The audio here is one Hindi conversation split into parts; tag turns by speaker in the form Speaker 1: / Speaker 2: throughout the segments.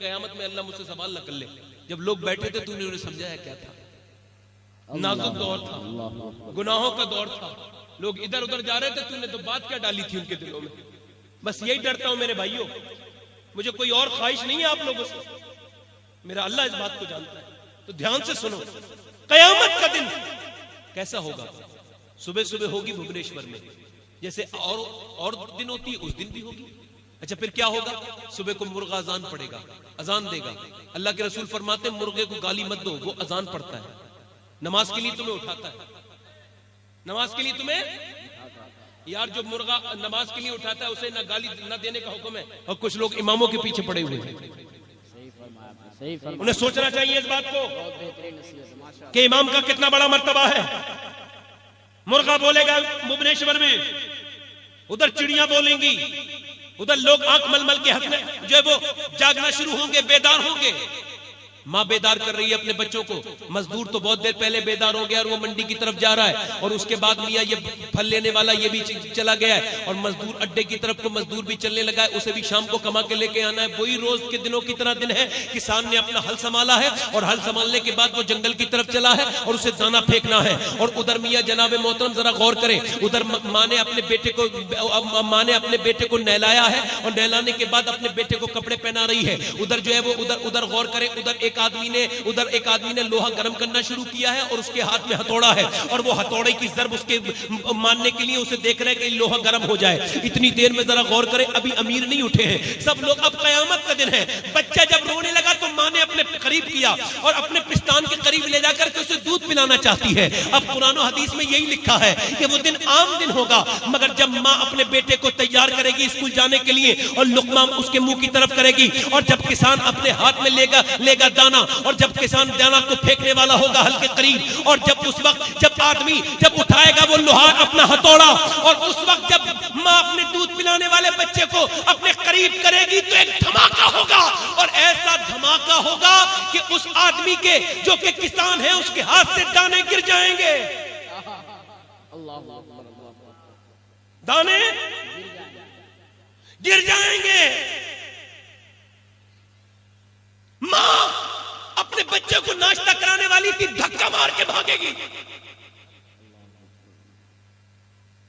Speaker 1: कयामत में अल्लाह मुझसे सवाल न कर ले, जब लोग बैठे थे तूने उन्हें समझाया क्या था? नाजुक दौर था, गुनाहों का दौर था, लोग इधर उधर जा रहे थे, तूने तो बात क्या डाली थी उनके दिलों में? बस यही डरता हूं मेरे भाइयों, मुझे कोई और ख्वाहिश नहीं है आप लोगों से, मेरा अल्लाह इस बात को जानता है। तो ध्यान से सुनो, कयामत का दिन कैसा होगा? सुबह सुबह होगी भुवनेश्वर में, जैसे और दिन होती है उस दिन भी होगी। अच्छा फिर क्या होगा? सुबह को मुर्गा अजान पड़ेगा, अजान देगा। अल्लाह के रसूल फरमाते हैं मुर्गे को गाली मत दो, वो अजान पढ़ता है, नमाज के लिए तुम्हें उठाता है, नमाज के लिए तुम्हें। यार जो मुर्गा नमाज के लिए उठाता है उसे ना गाली ना देने का हुक्म है, और कुछ लोग इमामों के पीछे पड़े हुए हैं। उन्हें सोचना चाहिए इस बात को कि इमाम का कितना बड़ा मर्तबा है। मुर्गा बोलेगा भुवनेश्वर में, उधर चिड़ियां बोलेंगी, उधर लोग आंख मलमल के हंसने जो है वो जागना शुरू होंगे, बेदार होंगे। माँ बेदार कर रही है अपने बच्चों को, मजदूर तो बहुत देर पहले बेदार हो गया और वो मंडी की तरफ जा रहा है, और उसके बाद मियाँ ये फल लेने वाला ये भी चला गया है, और मजदूर अड्डे की तरफ को मजदूर भी चलने लगा है, उसे भी शाम को कमा के लेके आना है। वही रोज के दिनों की तरह दिन है, किसान ने अपना हल संभाला है और हल संभालने के बाद वो जंगल की तरफ चला है और उसे दाना फेंकना है। और उधर मियाँ जनाबे मोहतरम जरा गौर करें, उधर माँ ने अपने बेटे को नहलाया है और नहलाने के बाद अपने बेटे को कपड़े पहना रही है। उधर जो है वो उधर गौर करें, उधर एक आदमी ने लोहा गर्म करना शुरू किया है और उसके हाथ में हथौड़ा है, और वो हथौड़े की ज़रब उसके मारने के लिए उसे देख रहे हैं कि लोहा गर्म हो जाए। इतनी देर में जरा गौर करें, अभी अमीर नहीं उठे हैं सब लोग, अब कयामत का दिन है। बच्चा जब रोने लगा तो माँ ने अपने करीब किया और अपने पिस्तान के करीब ले जाकर के उसे दूध पिलाना चाहती है। अब कुरान और हदीस में यही लिखा है कि वो दिन आम दिन होगा, मगर जब माँ अपने बेटे को तैयार करेगी स्कूल जाने के लिए और लुकमा उसके मुंह की तरफ करेगी, और जब किसान अपने हाथ में लेगा दाना, और जब किसान दाना को फेंकने वाला होगा हल के करीब, और जब उस वक्त जब उठाएगा वो लोहा अपना हथौड़ा, और उस वक्त जब माँ अपने दूध पिलाने वाले बच्चे को अपने करीब करेगी तो एक धमाका होगा, और ऐसा धमाका होगा कि उस आदमी के जो कि किसान है उसके हाथ से दाने गिर जाएंगे, दाने गिर जाएंगे। मां अपने बच्चे को नाश्ता कराने वाली थी, धक्का मार के भागेगी।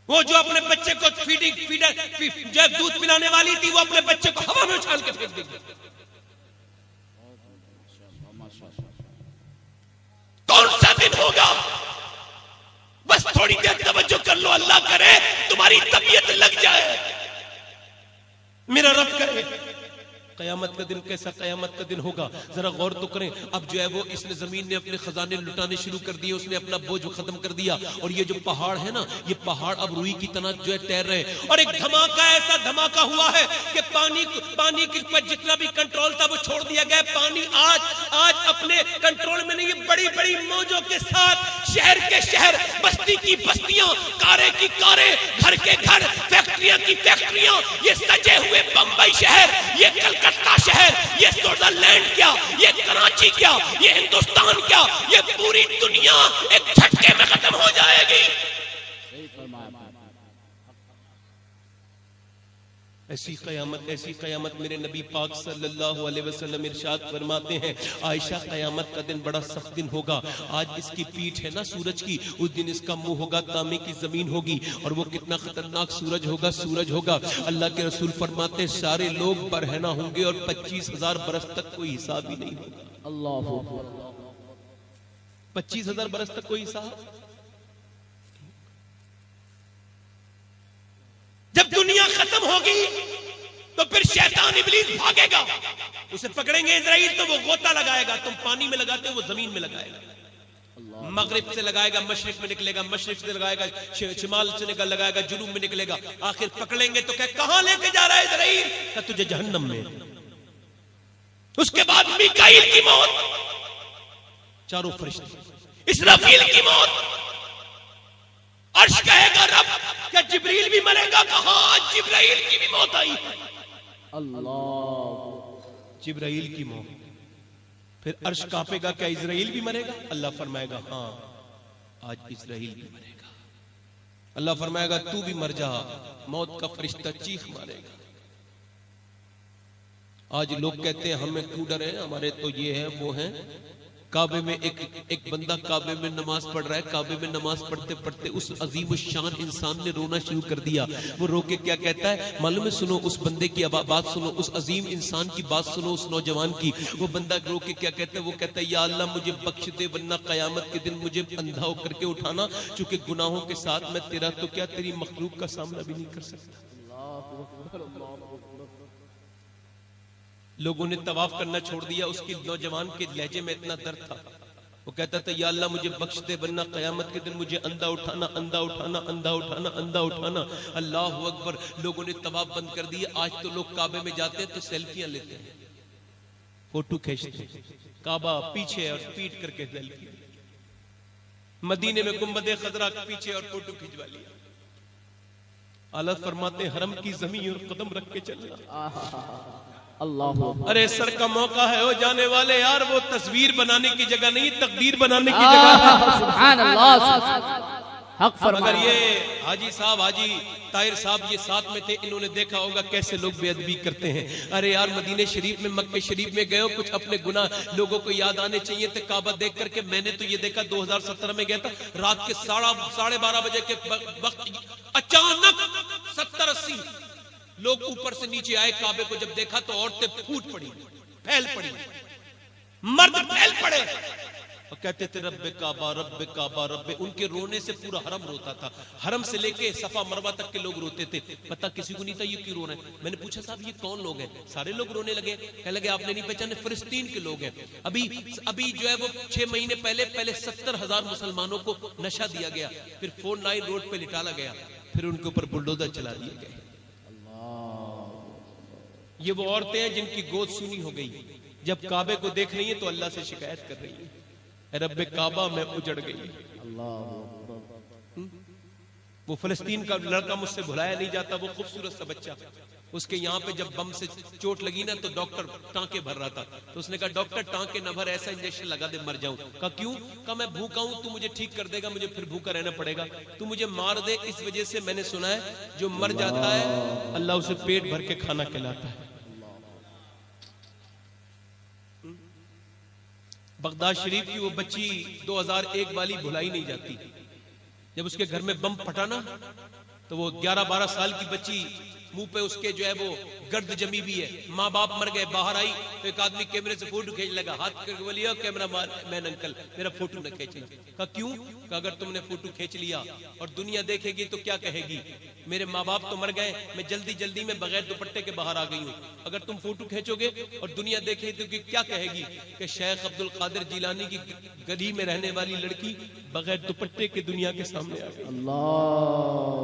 Speaker 1: वो जो अपने बच्चे को जो दूध पिलाने वाली थी वो अपने बच्चे को हवा में उछाल के फेंक देगी। कौन सा दिन होगा? बस थोड़ी देर तवज्जो कर लो, अल्लाह करे तुम्हारी तबीयत लग जाए, मेरा रब करे। कयामत का दिन कैसा कयामत का दिन होगा जरा गौर तो करें। अब जो है वो इसने जमीन ने अपने खजाने लुटाने शुरू कर दिए, उसने अपना बोझ खत्म कर दिया, और ये जो पहाड़ है ना, ये पहाड़ अब रुई की तरह जो है तैर रहे हैं। और एक धमाका, ऐसा धमाका हुआ है कि पानी के पर जितना भी कंट्रोल था वो छोड़ दिया गया। पानी आज अपने कंट्रोल में नहीं है, बड़ी बड़ी मौजों के साथ शहर के शहर, बस्ती की बस्तियां, कारे की कारे, घर के घर, फैक्ट्रियां की फैक्ट्रियां, ये सजे हुए बंबई शहर, ये कलकत्ता शहर, ये स्विट्जरलैंड क्या, ये कराची क्या, ये हिंदुस्तान क्या, ये पूरी दुनिया एक झटके में खत्म हो जाएगी। ऐसी कयामत मेरे नबी पाक सल्लल्लाहु अलैहि वसल्लम इरशाद फरमाते हैं, आयशा कयामत का दिन बड़ा सख्त दिन होगा। आज इसकी पीठ है ना सूरज की, उस दिन इसका मुंह होगा तांबे की जमीन होगी, और वो कितना खतरनाक सूरज होगा। अल्लाह के रसूल फरमाते हैं सारे लोग बरहना होंगे और 25,000 बरस तक कोई हिसाब ही नहीं होगा। अल्लाह, 25,000 बरस तक कोई हिसाब। जब दुनिया खत्म होगी तो फिर शैतान इब्लीस भागेगा, उसे पकड़ेंगे इजराइल तो वो गोता लगाएगा, तुम पानी में लगाते हो वो जमीन में लगाएगा, मगरिब से लगाएगा मशरिक में निकलेगा, मशरिक से लगाएगा शिमाल से लगाएगा, जुनूब में निकलेगा। आखिर पकड़ेंगे तो क्या कहां लेके जा रहा है इजराइल? क्या तुझे जहन्नम में। उसके बाद मीकाईल की मौत, चारों फरिश्ते, इसराफील की मौत, अर्श कहेगा रब क्या जिब्रील भी मरेगा? कहा जिब्राइल की भी मौत आई है। अल्लाह, जिब्राइल की मौत। फिर अर्श कांपेगा, क्या इजराइल भी मरेगा? अल्लाह फरमाएगा हाँ आज इजराइल भी मरेगा। अल्लाह फरमाएगा तू भी मर जा। मौत का फरिश्ता चीख मारेगा, आज लोग कहते हैं हमें क्यों डर है, हमारे तो ये है वो है। काबे में एक बंदा काबे में नमाज पढ़ रहा है, काबे में नमाज पढ़ते पढ़ते उस अजीम शान इंसान ने रोना शुरू कर दिया। वो रो के क्या कहता है मालूम है? सुनो उस बंदे की बात सुनो, उस अजीम इंसान की बात सुनो, उस नौजवान की। वो बंदा रो के क्या कहता है? वो कहता है या अल्लाह मुझे बख्श दे वरना कयामत के दिन मुझे अंधा होकर के उठाना, क्योंकि गुनाहों के साथ मैं तेरा तो क्या तेरी मखलूक का सामना भी नहीं कर सकता। लोगों ने तवाफ करना छोड़ दिया, उसके नौजवान के लहजे में इतना दर्द था। वो कहता था या अल्लाह मुझे बख्श दे वरना कयामत के दिन मुझे अंधा उठाना, अंधा उठाना, अंधा उठाना, अंधा उठाना। अल्लाह अकबर। लोगों ने तवाफ बंद कर दिया। आज तो लोग काबे में जाते हैं तो सेल्फियां लेते हैं, फोटो खींचते हैं, काबा पीछे और पीट करके सेल्फी। मदीने में गुंबदे खजरा पीछे और फोटो खिंचवा लिया। आला फरमाते हरम की जमीन और कदम रख के चलना। अल्लाह। अरे सर का मौका है, वो जाने वाले यार, वो तस्वीर बनाने की जगह नहीं, तकदीर बनाने की जगह है। सुभान अल्लाह। हक फरमाया। अगर ये हाजी साहब, हाजी ताहिर साहब ये साथ में थे, इन्होंने देखा होगा कैसे लोग बेअदबी करते हैं। अरे यार मदीने शरीफ में, मक्के शरीफ में गए हो, कुछ अपने गुनाह लोगों को याद आने चाहिए थे। काबा देख करके मैंने तो ये देखा 2017 में गया था, रात के 12:30 बजे के वक्त अचानक 70-80 लोग ऊपर से नीचे आए। काबे को जब देखा तो औरतें फूट पड़ी, फैल पड़ी, मर्द फैल पड़े और कहते थे रब्बे काबा, रब्बे काबा, रब्बे। उनके रोने से पूरा हरम रोता था। हरम से लेके सफा मरवा तक के लोग रोते थे। पता किसी को नहीं था ये क्यों रो रहे हैं। मैंने पूछा साहब ये कौन लोग हैं? सारे लोग रोने लगे। कहने लगे आपने नहीं पहचाने, फिलिस्तीन के लोग हैं। अभी जो है वो 6 महीने पहले 70,000 मुसलमानों को नशा दिया गया, फिर 49 रोड पे लिटाला गया, फिर उनके ऊपर बुलडोजर चला दिया गया। ये वो औरतें हैं जिनकी गोद सूनी हो गई, जब काबे को देख रही है तो अल्लाह से शिकायत कर रही है, रब्बे काबा में उजड़ गई। वो फिलिस्तीन का लड़का मुझसे भुलाया नहीं जाता, वो खूबसूरत सा बच्चा, उसके यहाँ पे जब बम से चोट लगी ना तो डॉक्टर टांके भर रहा था, तो उसने कहा डॉक्टर टांके न भर, ऐसा इंजेक्शन लगा दे मर जाऊं। कहा क्यों? कहा मैं भूखा हूं, तू मुझे ठीक कर देगा, मुझे फिर भूखा रहना पड़ेगा, तू मुझे मार दे। इस वजह से मैंने सुना है जो मर जाता है अल्लाह उसे पेट भर के खाना खिलाता है। बगदाद शरीफ की वो बच्ची 2001 वाली भुलाई नहीं जाती। जब उसके घर में बम फटा ना तो वो 11-12 साल की बच्ची, मुंह पे उसके जो है वो गर्द जमी भी है, माँ बाप मर गए, बाहर आई तो एक आदमी कैमरे से फोटो खींच लगा, हाथ करके बोलिए कैमरा मैन अंकल मेरा फोटो न खींचना। कहा क्यों? कहा अगर तुमने फोटो खींच लिया और दुनिया देखेगी तो क्या कहेगी, मेरे माँ बाप तो मर गए, मैं जल्दी जल्दी में बगैर दुपट्टे के बाहर आ गई हूँ। अगर तुम फोटो खींचोगे और दुनिया देखेगी तो क्या कहेगी कि शेख अब्दुल कादिर जिलानी की गली में रहने वाली लड़की बगैर दुपट्टे के दुनिया के सामने आ गई। अल्लाह।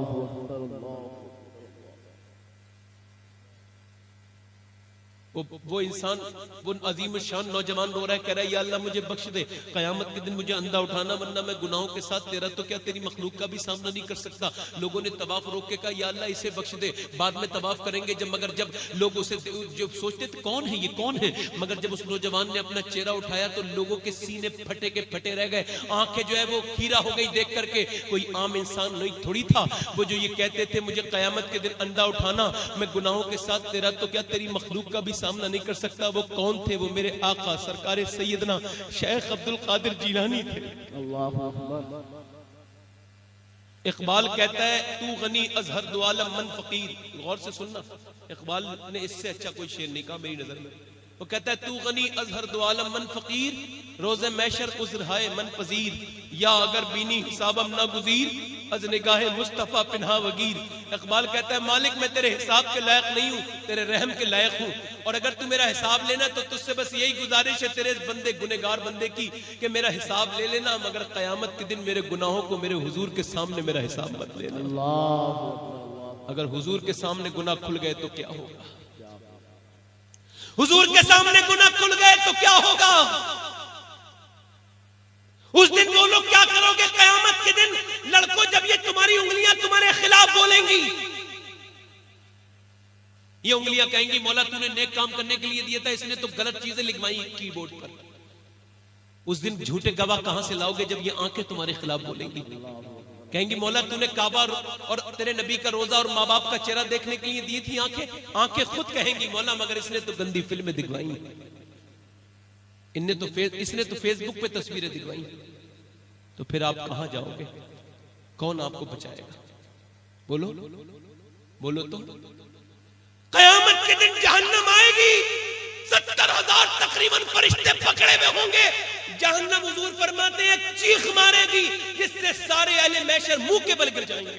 Speaker 1: वो इंसान, वो अजीम शान नौजवान रो रहा है, कह रहा है या अल्लाह मुझे बख्श दे, कयामत के दिन मुझे अंधा उठाना वरना मैं गुनाहों के साथ तेरा तो क्या तेरी मखलूक का भी सामना नहीं कर सकता। लोगों ने तवाफ रोक के कहा या अल्लाह इसे बख्श दे, बाद में तवाफ करेंगे। मगर जब लोग उसे जो सोचते थे कौन है ये कौन है, मगर जब उस नौजवान ने अपना चेहरा उठाया तो लोगों के सीने फटे के फटे रह गए, आंखें जो है वो खीरा हो गई देख करके। कोई आम इंसान नहीं थोड़ी था वो जो ये कहते थे मुझे कयामत के दिन अंधा उठाना, मैं गुनाहों के साथ तेरा तो क्या तेरी मखलूक का भी सामना नहीं कर सकता। वो कौन थे? वो मेरे आका सरकारे सैयदना शेख अब्दुल कादिर जिलानी थे। अल्लाह अकबर। इकबाल कहता है तू गनी अजहर दो आलम मन फकीर। गौर से सुनना, इकबाल ने इससे अच्छा कोई शेर नहीं कहा मेरी नजर में। वो कहता है तू गनी अजहर दो आलम मन फकीर, रोजे मैशर उज़्र हाय मन पजीर, या अगर बीनी हिसाबम ना गुजीर, अज निगाहे मुस्तफा पिन्हा वगीर। इकबाल कहता है मालिक मैं तेरे हिसाब के लायक नहीं हूँ, तेरे रहम के लायक हूँ, और अगर तू मेरा हिसाब लेना तो तुझसे बस यही गुजारिश है तेरे बंदे गुनेगार बंदे की कि मेरा हिसाब ले लेना, मगर कयामत के दिन मेरे गुनाहों को मेरे हुजूर के सामने मेरा हिसाब मत लेना। अगर हुजूर के सामने गुनाह खुल गए तो क्या होगा? हुजूर के सामने गुनाह खुल गए तो क्या होगा? उस दिन वो लोग क्या करोगे? कयामत के दिन लड़कों जब ये तुम्हारी उंगलियां तुम्हारे खिलाफ बोलेंगी, ये उंगलियां कहेंगी मौला तूने नेक काम करने के लिए दिया था, इसने तो गलत चीजें लिखवाई कीबोर्ड पर। उस दिन झूठे गवाह कहां से लाओगे जब ये आंखें तुम्हारे खिलाफ बोलेंगी? कहेंगी मौला तूने काबा और तेरे नबी का रोजा और माँ बाप का चेहरा देखने के लिए दी थी आंखें। आंखें खुद कहेंगी मौला मगर इसने तो गंदी फिल्में दिखवाई, इसने तो फेसबुक पे तस्वीरें दिखवाई। तो फिर आप कहां जाओगे? कौन आपको बचाएगा? बोलो बोलो। तो कयामत के दिन जहन्नम आएगी, 70,000 तकरीबन फरिश्ते पकड़े हुए होंगे। जहन्नम हुजूर फरमाते हैं एक चीख मारेगी जिससे सारे अहले महशर मुंह के बल गिर जाएंगे।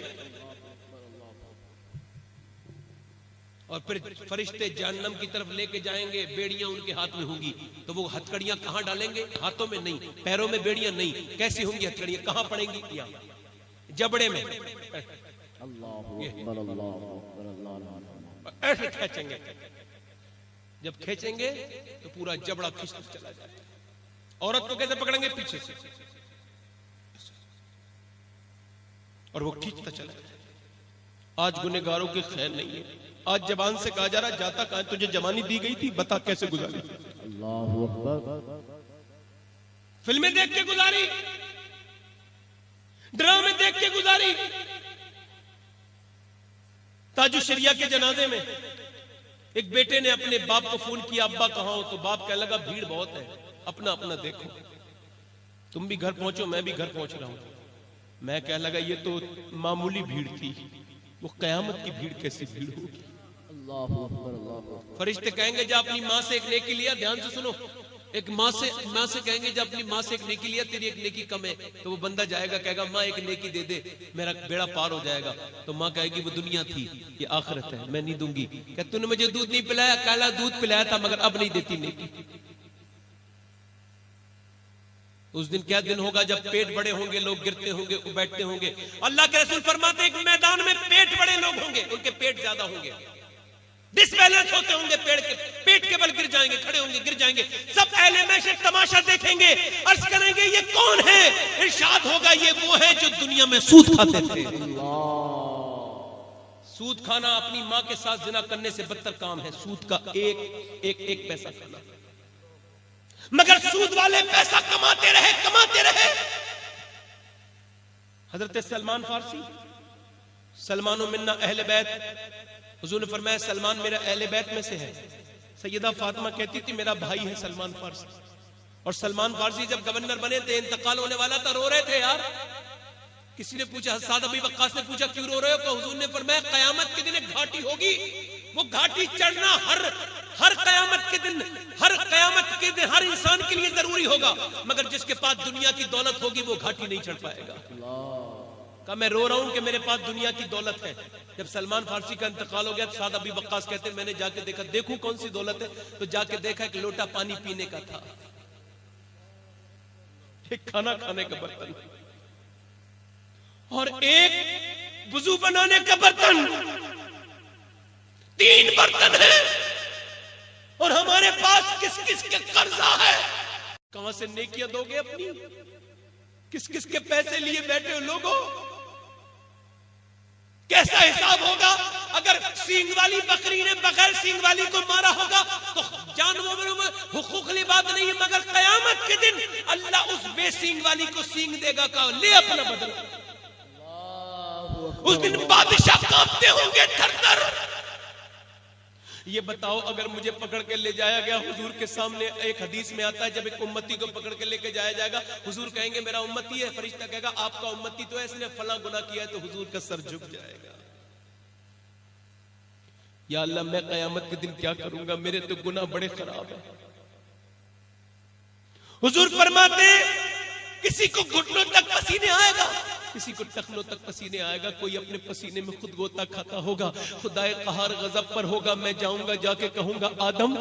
Speaker 1: और फिर फरिश्ते जहन्नम की तरफ लेके जाएंगे, बेड़ियां उनके हाथ में होंगी। तो वो हथकड़ियां कहां डालेंगे? हाथों में नहीं, पैरों में बेड़ियां नहीं। कैसी होंगी हथकड़ियां? कहां पड़ेंगी? यहां जबड़े में। ऐसे खींचेंगे, जब खींचेंगे तो पूरा जबड़ा खिंचता चला जाएगा। औरत को कैसे पकड़ेंगे? पीछे से, और वो खींचता चला जाएगा। आज गुनहगारों की खैर नहीं है। आज जबान से कहा जा रहा जाता कहां? तुझे जवानी दी गई थी, बता कैसे गुजारी? अल्लाहू अकबर। फिल्में देख के गुजारी, ड्रामे देख के गुजारी। ताजु शरिया के जनाजे में एक बेटे ने अपने बाप को फोन किया, अब्बा कहां हो? तो बाप कहने लगा भीड़ बहुत है, अपना अपना देखो। तुम भी घर पहुंचो, मैं भी घर पहुंच रहा हूं। मैं कहने लगा ये तो मामूली भीड़ थी, वो कयामत की भीड़ कैसी भीड़ होगी? फरिश्ते कहेंगे जब अपनी माँ से एक नेकी लिया, ध्यान से सुनो, एक माँ से कहेंगे जब अपनी माँ से एक नेकी लिया, तेरी एक नेकी कम है। तो वो बंदा जाएगा कहेगा माँ एक नेकी दे दे, मेरा बेड़ा पार हो जाएगा। तो माँ कहेगी वो दुनिया थी, ये आखिरत है, मैं नहीं दूंगी। क्या तूने मुझे दूध नहीं पिलाया? काला दूध पिलाया था मगर अब नहीं देती नेकी। उस दिन क्या दिन होगा जब पेट बड़े होंगे, लोग गिरते होंगे, बैठते होंगे। अल्लाह के रसूल फरमाते एक मैदान में पेट बड़े लोग होंगे, उनके पेट ज्यादा होंगे, डिसबैलेंस होते होंगे, पेट के बल गिर जाएंगे, खड़े होंगे, गिर जाएंगे। सब अहले महशर तमाशा देखेंगे, अर्ज करेंगे ये कौन है? इरशाद होगा ये वो है जो दुनिया में सूद खाते थे। सूद खाना अपनी माँ के साथ जिना करने से बदतर काम है। सूद का एक पैसा खाना, मगर सूद वाले पैसा कमाते रहे। हजरत सलमान फारसी, सलमानो मिन्ना अहले बैत, हुजूर ने फरमाया सलमान मेरा अहले बैत में से है। सैयदा फातिमा कहती थी मेरा भाई है सलमान फारसी। और सलमान फारसी जब गवर्नर बने थे, इंतकाल होने वाला था, रो रहे थे यार। किसी ने पूछा, साद अबी वक्कास ने पूछा क्यों रो रहे हो? तो हुजूर ने फरमाया कयामत के दिन एक घाटी होगी, वो घाटी चढ़ना हर कयामत के दिन हर इंसान के लिए जरूरी होगा, मगर जिसके पास दुनिया की दौलत होगी वो घाटी नहीं चढ़ पाएगा। कहा मैं रो रहा हूं कि मेरे पास दुनिया की दौलत है। जब सलमान फारसी का इंतकाल हो गया तो साद अबी वक्कास कहते हैं मैंने जाके देखा, देखूं कौन सी दौलत है? तो जाके देखा एक लोटा पानी पीने का था, एक खाना खाने का बर्तन और एक वुजू बनाने का बर्तन। 3 बर्तन है और हमारे पास किस किस के कर्जा है। कहां से नेकियां दोगे अपनी? किस किस के पैसे लिए बैठे हो लोगों? कैसा हिसाब होगा? अगर सींग वाली बकरी ने बगैर सींग वाली को मारा होगा तो जानवरों में हुकूक वाली बात नहीं है, मगर कयामत के दिन अल्लाह उस बेसींग वाली को सींग देगा, का ले अपना बदला। उस दिन बादशाह कांपते होंगे थर-थर। ये बताओ अगर मुझे पकड़ के ले जाया गया हुजूर के सामने, एक हदीस में आता है जब एक उम्मती को पकड़ के लेके जाया जाएगा, हुजूर कहेंगे मेरा उम्मती है, फरिश्ता कहेगा आपका उम्मती तो है, इसने फला गुनाह किया है, तो हुजूर का सर झुक जाएगा। या अल्लाह मैं कयामत के दिन क्या करूंगा, मेरे तो गुनाह बड़े खराब है। हुजूर फरमाते किसी को घुटनों तक पसीने आएगा, किसी को टखनों तक पसीने आएगा, कोई अपने पसीने में खुद गोता खाता होगा, खुदाए कहर गजब पर होगा। मैं जाऊंगा, जाके कहूंगा आदम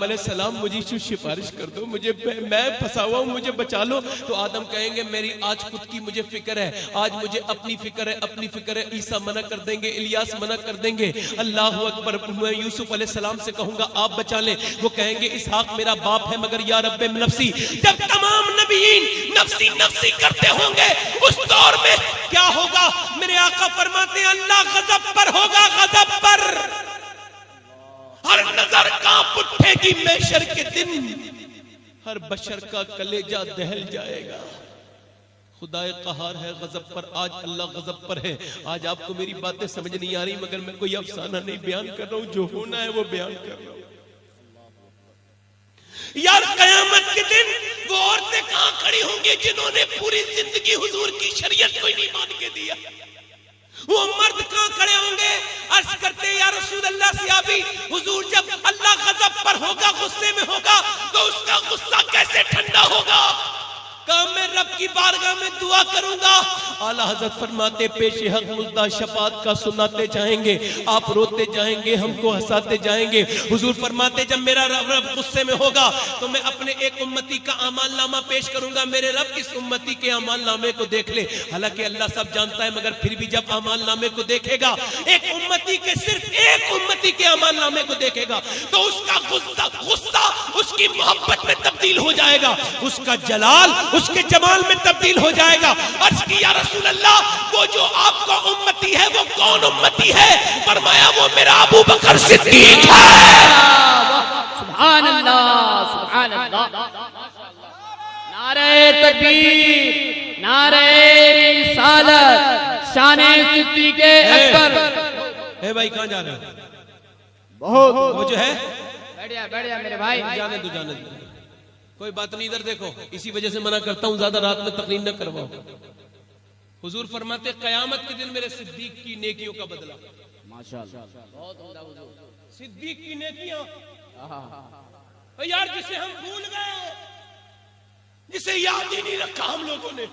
Speaker 1: अलैहिस्सलाम मुझे सिफारिश कर दो, मैं फंसा हुआ हूं, मुझे बचा लो। तो आदम कहेंगे मेरी आज खुद की मुझे फिक्र है, आज मुझे अपनी फिक्र है। ईसा मना कर देंगे, इलियास मना कर देंगे। अल्लाह अकबर। मैं यूसुफ अलैहिस्सलाम से कहूंगा आप बचा ले, वो कहेंगे इसहाक मेरा बाप है मगर या रब्बे नफ्सी। जब तमाम नबीयीन नफ्सी नफ्सी करते होंगे उस दौर में क्या होगा? मेरे आका फरमाते हैं अल्लाह गजब पर होगा, गजब पर। हर नजर कांप उठेगी महशर के दिन, हर बशर का कलेजा दहल जाएगा, खुदाए क़हार है गजब पर, आज अल्लाह गजब पर है। आज आपको मेरी बातें समझ नहीं आ रही, मगर मैं कोई अफसाना नहीं बयान कर रहा हूं, जो होना है वो बयान कर रहा हूं। यार कयामत के दिन वो औरतें कहां खड़ी होंगी जिन्होंने पूरी जिंदगी हुजूर की शरीयत को ही नहीं मान के दिया? वो मर्द कहां खड़े होंगे? अर्ज करते या रसूल अल्लाह सियाबी, हुजूर जब अल्लाह गजब पर होगा, गुस्से में होगा, तो उसका गुस्सा कैसे ठंडा होगा? कहा मैं रब की बारगाह में दुआ करूंगा। आला हजरत फरमाते पेशे हक मुद्दा शफात का सुनाते जाएंगे, आप रोते जाएंगे, हमको हंसाते जाएंगे। हुजूर फरमाते जब मेरा रब गुस्से में होगा तो मैं अपने एक उम्मती का अमाल नामा पेश करूंगा, मेरे रब इस उम्मती के अमाल नामे को देख ले। हालांकि अल्लाह सब जानता है, मगर फिर भी जब अमाल नामे को देखेगा, एक उम्मती के सिर्फ एक उम्मती के अमाल नामे को देखेगा, तो उसका गुस्सा उसकी मोहब्बत में तब्दील हो जाएगा, उसका जलाल उसके जमाल में तब्दील हो जाएगा। अर्ज किया रसूल अल्लाह, वो जो आपका उम्मती है वो कौन उम्मती है? फरमाया वो मेरा अबू बकर सिद्दीक है। सुभान अल्लाह, सुभान अल्लाह। नारे तकबीर, नारे रिसालत, शाने सिद्दीक अकबर। ए भाई कहां जा रहे हो? बहुत वो जो है बढ़िया बढ़िया मेरे भाई, जाने दो जाने दो, कोई बात नहीं। इधर देखो, इसी वजह से मना करता हूं ज्यादा रात में तकरीर न करवाओ। हुजूर फरमाते कयामत के दिन मेरे सिद्दीक की नेकियों का बदला। माशाअल्लाह, बहुत उम्दा हुजूर। सिद्दीक की नेकियां यार, जिसे हम भूल गए, जिसे याद ही नहीं रखा हम लोगों ने।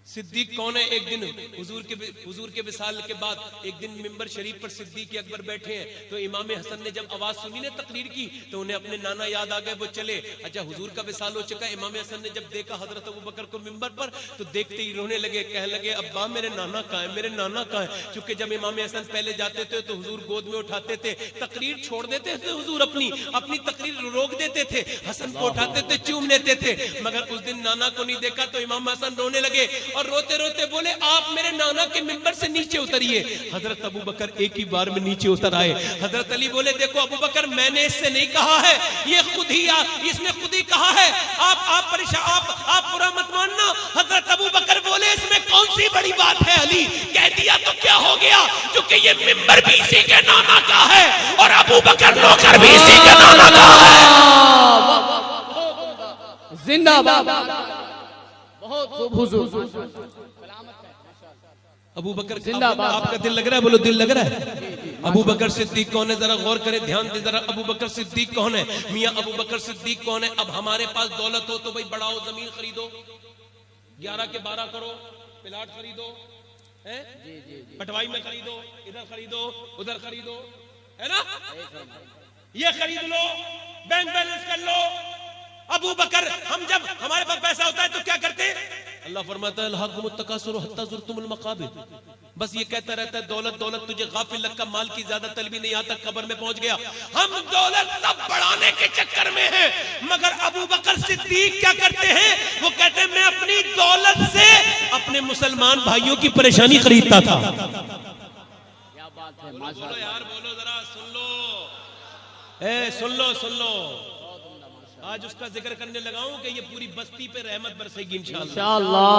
Speaker 1: सिद्दीक कौन है? एक दिन हुजूर के विसाल के बाद एक दिन मिंबर शरीफ पर सिद्दीक अकबर बैठे हैं, तो इमाम हसन ने जब आवाज सुनी ने तकरीर की, तो उन्हें अपने नाना याद आ गए, वो चले। अच्छा, हुजूर का विसाल हो चुका। इमाम हसन ने जब देखा हजरत अबू बकर को मिंबर पर, तो देखते ही रोने लगे, कहने लगे अब्बा मेरे नाना कहाँ है, मेरे नाना कहाँ है? क्योंकि जब इमाम हसन पहले जाते थे तो हुजूर गोद में उठाते थे, तकरीर छोड़ देते थे, हुजूर अपनी तकरीर रोक देते थे, हसन को उठाते थे, चूम लेते थे। मगर उस दिन नाना को नहीं देखा, तो इमाम हसन रोने लगे और रोते रोते बोले आप मेरे नाना के मिंबर से नीचे उतरिए। हजरत अबू बकर एक ही बार में नीचे उतर आए। हजरत अली बोले देखो अबू बकर, मैंने इससे नहीं कहा है, ये इसने खुद ही कहा है, आप परेशान, आप बुरा मत मानना। हजरत अबू बकर बोले इसमें कौन सी बड़ी बात है अली, कह दिया तो क्या हो गया, क्योंकि ये मिंबर भी इसी के नाना का है और अबू बकर नौकर भी इसी के नाना का है। जिंदाबाद, बहुत खूब हुजूर। अबू बकर जिंदाबाद। आपका दिल लग रहा है? बोलो दिल लग रहा है। अबू बकर सिद्दीक कौन है? जरा गौर करें, ध्यान दे जरा। अबू बकर सिद्दीक कौन है? मियां अबू बकर सिद्दीक कौन है? अब हमारे पास दौलत हो तो भाई बढ़ाओ, जमीन खरीदो, 11 के 12 करो, प्लाट खरीदो, है पटवाई में खरीदो, इधर खरीदो, उधर खरीदो, है ना, ये खरीद लो, बैंक बैलेंस कर लो। अबू बकर, हम जब हमारे पास पैसा होता है तो क्या करते हैं? अल्लाह फरमाता है अल्हाकुमुत तकासुर हत्ता ज़ुरतुमुल मकाबिर। बस ये कहता रहता है दौलत दौलत, तुझे गाफिल लगा, माल की ज्यादा तलबी नहीं, यहाँ तक कब्र में पहुंच गया। हम दौलत सब बढ़ाने के चक्कर में हैं, मगर अबू बकर सिद्दीक क्या करते हैं? वो कहते हैं मैं अपनी दौलत से अपने मुसलमान भाइयों की परेशानी खरीदता था। क्या बात है, बोलो यार, बोलो जरा, सुन लो, सुन लो, सुन लो। आज उसका जिक्र करने लगाऊं कि ये पूरी बस्ती पे रहमत बरसेगी इंशाअल्लाह।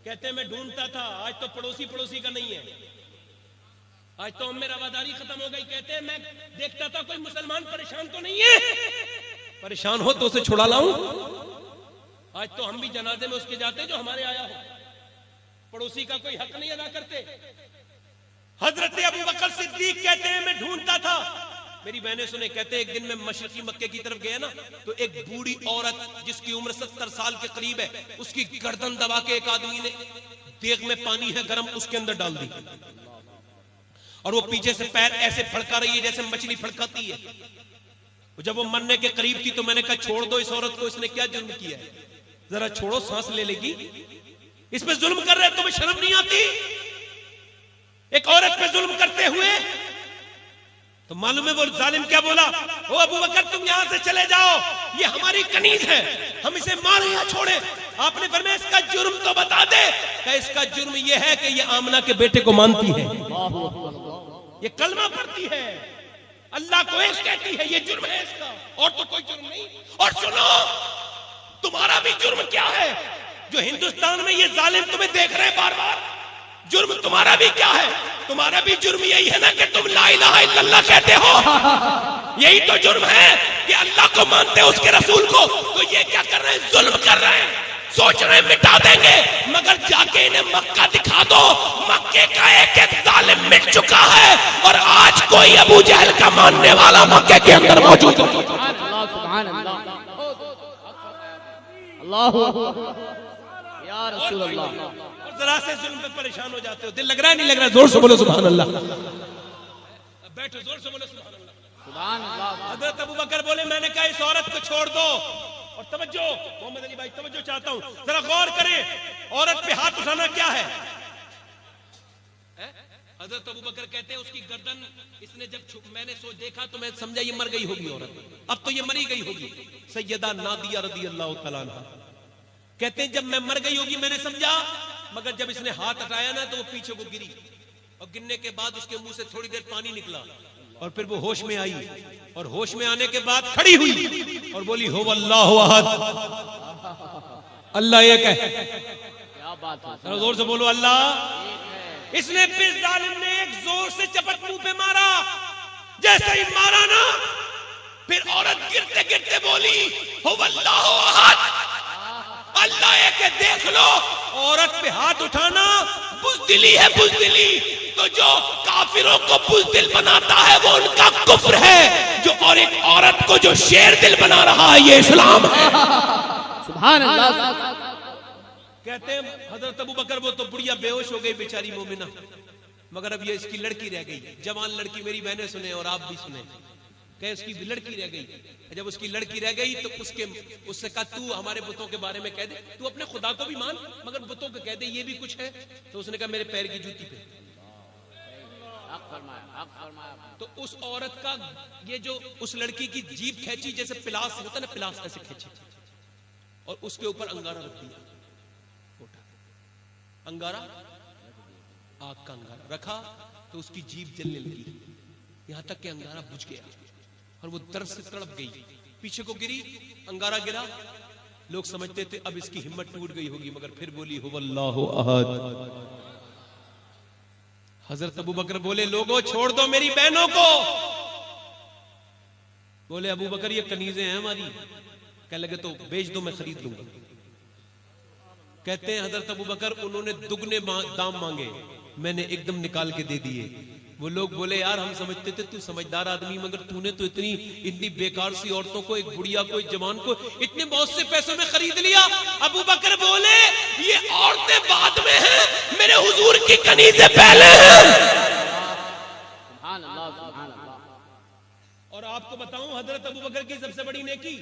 Speaker 1: कहते हैं मैं ढूंढता था, आज तो पड़ोसी का नहीं है, आज तो हमें रवादारी खत्म हो गई। कहते हैं मैं देखता था कोई मुसलमान परेशान तो नहीं है, परेशान हो तो उसे छुड़ा लाऊं। आज तो हम भी जनाजे में उसके जाते जो हमारे आया हो, पड़ोसी का कोई हक नहीं अदा करते। हजरत अबू बकर सिद्दीक कहते हैं मैं ढूंढता था। मेरी बहनें सुने, कहते हैं एक दिन मैं मशरकी मक्के की तरफ गया ना, तो एक बूढ़ी औरत जिसकी उम्र 70 साल के करीब है, उसकी गर्दन दबा के एक आदमी ने देग में पानी है गरम, उसके अंदर डाल दी और वो पीछे से पैर ऐसे फड़का रही है जैसे मछली फड़काती है। जब वो मरने के करीब थी तो मैंने कहा छोड़ दो इस औरत को, इसने क्या जुल्म किया है, जरा छोड़ो, सांस ले लेगी। इस पे जुल्म कर रहे हैं, तुम्हें शर्म नहीं आती? एक औरत पे जुल्म करते हुए। तो मालूम है वो जालिम क्या बोला? ओ अबू बकर तुम यहां से चले जाओ, ये हमारी कनीज है, हम इसे मारे या छोड़े? आपने फरमाया इसका जुर्म तो बता दे। क्या इसका जुर्म ये है कि ये आमना के बेटे को मानती है, ये कलमा पढ़ती है, अल्लाह को एक कहती है, ये जुर्म है इसका, और तो कोई जुर्म नहीं। और सुनो, तुम्हारा भी जुर्म क्या है जो हिंदुस्तान में ये जालिम तुम्हें देख रहे हैं बार बार? जुर्म तुम्हारा भी क्या है? तुम्हारा भी जुर्म यही है ना कि तुम ला इलाहा इल्लल्लाह कहते हो। यही तो जुर्म है कि अल्लाह को मानते हो, उसके रसूल को। तो ये क्या कर रहे हैं? जुल्म कर रहे हैं। सोच रहे हैं मिटा देंगे, मगर जाके इन्हें मक्का दिखा दो। मक्के का एक एक जालिम मिट चुका है और आज कोई अबू जहल का मानने वाला मक्के के अंदर मौजूद है।
Speaker 2: या रसूल अल्लाह।
Speaker 1: और जरा से जुल्म पे परेशान हो जाते हो। दिल लग रहा है नहीं लग रहा? जोर से बोलो सुभान अल्लाह। बैठो, जोर से बोलो सुभान अल्लाह।
Speaker 2: सुभान अल्लाह।
Speaker 1: हजरत अबू बकर बोले मैंने कहा इस औरत को छोड़ दो। और तवज्जो मोहम्मद अली भाई, तवज्जो चाहता हूं, जरा गौर करें। औरत पे हाथ उठाना क्या है? हजरत अबू बकर कहते हैं उसकी गर्दन इसने जब मैंने देखा तो मैं समझा ये मर गई होगी औरत। अब तो ये मरी गई होगी। सैयदा नादिया रदी अल्लाह तआला अन्हा कहते हैं जब मैं मर गई होगी मैंने समझा, मगर जब इसने हाथ हटाया ना तो वो पीछे को गिरी और गिरने के बाद उसके मुंह से थोड़ी देर पानी निकला और फिर वो होश में आई और होश में आने के बाद खड़ी हुई और बोली हो अल्लाहु अहद, अल्लाह एक है।
Speaker 2: क्या बात है?
Speaker 1: जोर से बोलो अल्लाह। इसने फिर जालिम ने एक जोर से चपट मुंह पे मारा। जैसे ही मारा ना फिर औरत गिरते गिरते बोली हो अल्लाहु अहद, अल्लाह एक है। देख लो, औरत पे हाथ उठाना बुज़दिली है, बुज़दिली। तो जो काफिरों को बुज़दिल बनाता है वो उनका कुफ्र है। जो और एक औरत को जो शेर दिल बना रहा है ये इस्लाम है।
Speaker 2: सुभान अल्लाह।
Speaker 1: कहते हैं हजरत अबू बकर वो तो बुढ़िया बेहोश हो गई बेचारी मोमिना, मगर अब ये इसकी लड़की रह गई, जवान लड़की। मेरी बहनें सुने और आप भी सुने। कहे उसकी लड़की रह गई। जब उसकी लड़की रह गई तो उससे कहा तू हमारे बुतों के बारे में कह दे, तू अपने खुदा को भी मान मगर बुतों को कह दे ये भी कुछ है। तो उसने कहा मेरे पैर की जूती पे। तो उस औरत का ये जो उस लड़की की जीभ खींची जैसे पिलास होता ना, पिलास ऐसे खींची और उसके ऊपर अंगारा रख दिया। अंगारा, आग का अंगारा रखा तो उसकी जीभ जलने लगी, यहां तक कि अंगारा बुझ गया और वो दर्द से तड़प गई। पीछे को गिरी, अंगारा गिरा। लोग समझते थे अब इसकी हिम्मत टूट गई होगी, मगर फिर बोली हो अल्लाहु अहद। हजरत अबू बकर बोले लोगों छोड़ दो मेरी बहनों को। बोले अबू बकर ये कनीजें हैं हमारी। कहने लगे तो बेच दो, मैं खरीद लूंगा। कहते हैं हजरत अबू बकर उन्होंने दुगने दाम मांगे, मैंने एकदम निकाल के दे दिए। वो लोग बोले यार हम समझते थे तू समझदार आदमी, मगर तूने तो इतनी बेकार सी औरतों को, एक बुढ़िया को, एक जवान को इतने बहुत से पैसों में खरीद लिया। अबू बकर बोले ये औरतें बाद में हैं, मेरे हुजूर की कनीज़ें पहले हैं।
Speaker 2: सुभान अल्लाह, सुभान अल्लाह।
Speaker 1: और आपको बताऊं हजरत अबू बकर की सबसे बड़ी नेकी,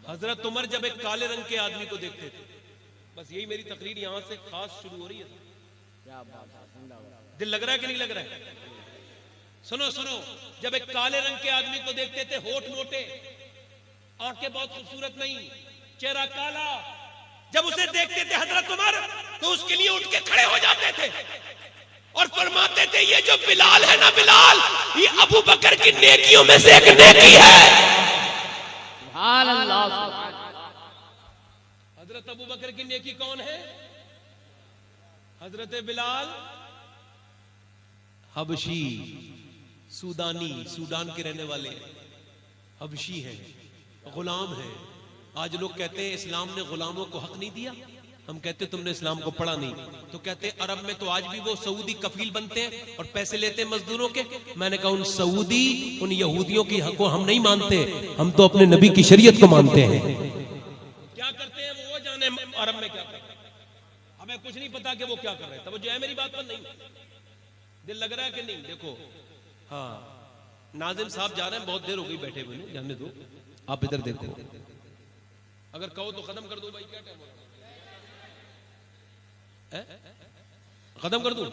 Speaker 1: हजरत उमर जब एक काले रंग के आदमी को देखते थे, बस यही मेरी तकरीर यहां से खास शुरू हो रही है।
Speaker 2: क्या बात है?
Speaker 1: दिल लग रहा है कि नहीं लग रहा है? सुनो सुनो, जब एक काले रंग के आदमी को देखते थे, होठ मोटे, आंखें बहुत खूबसूरत नहीं, चेहरा काला, जब उसे देखते थे हजरत उमर तो उसके लिए उठ के खड़े हो जाते थे और फरमाते थे ये जो बिलाल है ना, बिलाल ये अबू बकर की नेकियों में से एक नेकी है।
Speaker 2: सुभान अल्लाह।
Speaker 1: हजरत अबू बकर की नेकी कौन है? हजरत बिलाल हबशी, सूडानी, सूडान के रहने वाले हबशी हैं, गुलाम हैं। आज लोग कहते हैं इस्लाम ने गुलामों को हक नहीं दिया। हम कहते तुमने इस्लाम को पढ़ा नहीं। तो कहते अरब में तो आज भी वो सऊदी कफील बनते हैं और पैसे लेते हैं मजदूरों के। मैंने कहा उन सऊदी, उन यहूदियों की हक को हम नहीं मानते, हम तो अपने नबी की शरीयत को मानते हैं। क्या करते हैं वो जाने अरब में क्या करते हैं, हमें कुछ नहीं पता कि वो क्या कर रहे हैं। तब जो है मेरी बात पर नहीं, दिल लग रहा है कि नहीं? देखो हाँ, नाजिम साहब जा रहे हैं, बहुत देर हो गई बैठे हुए, जाने दो। आप इधर देखो, अगर कहो तो खत्म कर दो भाई, क्या टाइम हो रहा है? खत्म कर दूं?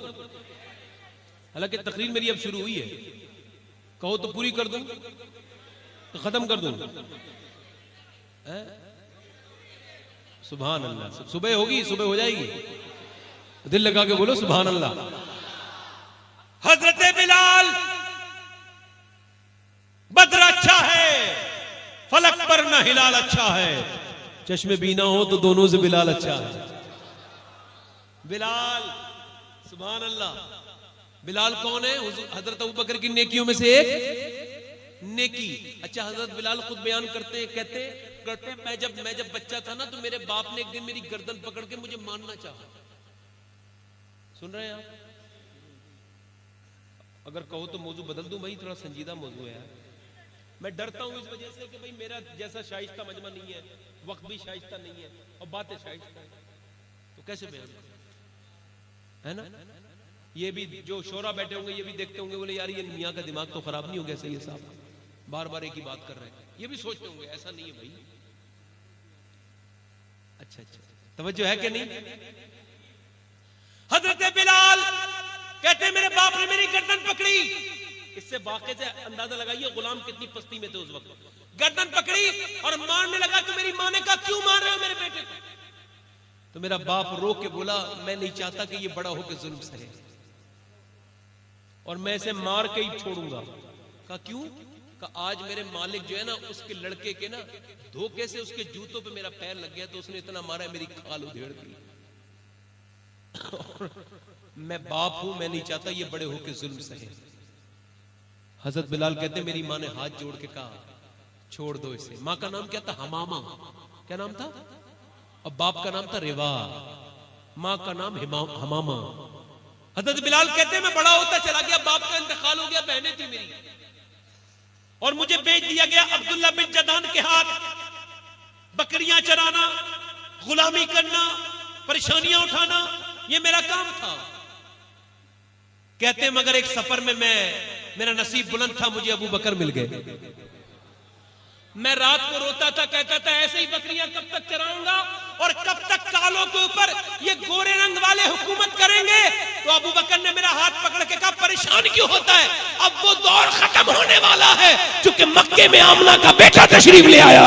Speaker 1: हालांकि तकरीर मेरी अब शुरू हुई है, कहो तो पूरी कर दूं, तो खत्म कर दूं? सुभान अल्लाह। सुबह होगी, सुबह हो जाएगी, दिल लगा के बोलो सुभान अल्लाह। हजरत बिलाल, बद्र अच्छा है, फलक पर न हिलाल अच्छा है। चश्मे बीना हो तो दोनों से बिलाल अच्छा है। बिलाल, सुभान अल्लाह। बिलाल कौन है? हजरत अबू बकर की नेकियों में से एक नेकी। अच्छा, हजरत बिलाल खुद बयान करते कहते मैं जब बच्चा था ना तो मेरे बाप ने एक दिन मेरी गर्दन पकड़ के मुझे मारना चाहा। सुन रहे हैं आप? अगर कहो तो मौजू बदल दूं भाई, थोड़ा संजीदा मौजू है। मैं डरता हूं इस वजह से कि भाई मेरा जैसा शाइस्ता मजमा नहीं है, वक्त भी शाइस्ता नहीं है और बातें शाइस्ता है, तो कैसे बयान है ना? ये भी जो शोरा बैठे होंगे ये भी देखते होंगे, बोले यार ये मियां का दिमाग तो खराब नहीं हो गया सही है साहब, बार बार एक ही बात कर रहे हैं। ये भी सोचते होंगे ऐसा नहीं है भाई। अच्छा, तवज्जो है कि नहीं? हजरत बिलाल कहते मेरे बाप ने मेरी गर्दन पकड़ी। इससे वाकई से अंदाजा लगाइए गुलाम कितनी पस्ती में थे उस वक्त। गर्दन पकड़ी और मारने लगा तो मेरी माँ ने कहा क्यों मार रहे हो मेरे बेटे को? तो मेरा बाप रो के बोला मैं नहीं चाहता कि ये बड़ा होकर जुल्म सहे और मैं इसे मार के ही छोड़ूंगा। कहा क्यों? कहा आज मेरे मालिक जो है ना उसके लड़के के ना धोखे से उसके जूतों पे मेरा पैर लग गया तो उसने इतना मारा है मेरी खाल उधेड़ दी। मैं बाप हूं, मैं नहीं चाहता ये बड़े होके जुल्म सहे। हजरत बिलाल कहते मेरी माँ ने हाथ जोड़ के कहा छोड़ दो इसे। माँ का नाम क्या था? हमामा। क्या नाम था? और बाप का नाम था रिवा। माँ का नाम हमामा। हजरत बिलाल कहते मैं बड़ा होता चला गया, बाप का इंतकाल हो गया, बहनें थी मेरी और मुझे बेच दिया गया अब्दुल्ला बिन जदान के हाथ। बकरियां चराना, गुलामी करना, परेशानियां उठाना, ये मेरा काम था। कहते मगर एक सफर में मेरा नसीब बुलंद था, मुझे अबू बकर मिल गए। मैं रात को रोता था, कहता था ऐसे ही बकरियां कब तक चराऊंगा और कब तक कालों के ऊपर ये गोरे रंग वाले हुकूमत करेंगे। तो अबू बकर ने मेरा हाथ पकड़ के कहा परेशान क्यों होता है, अब वो दौर खत्म होने वाला है, क्योंकि मक्के में आमना का बेटा तशरीफ ले आया।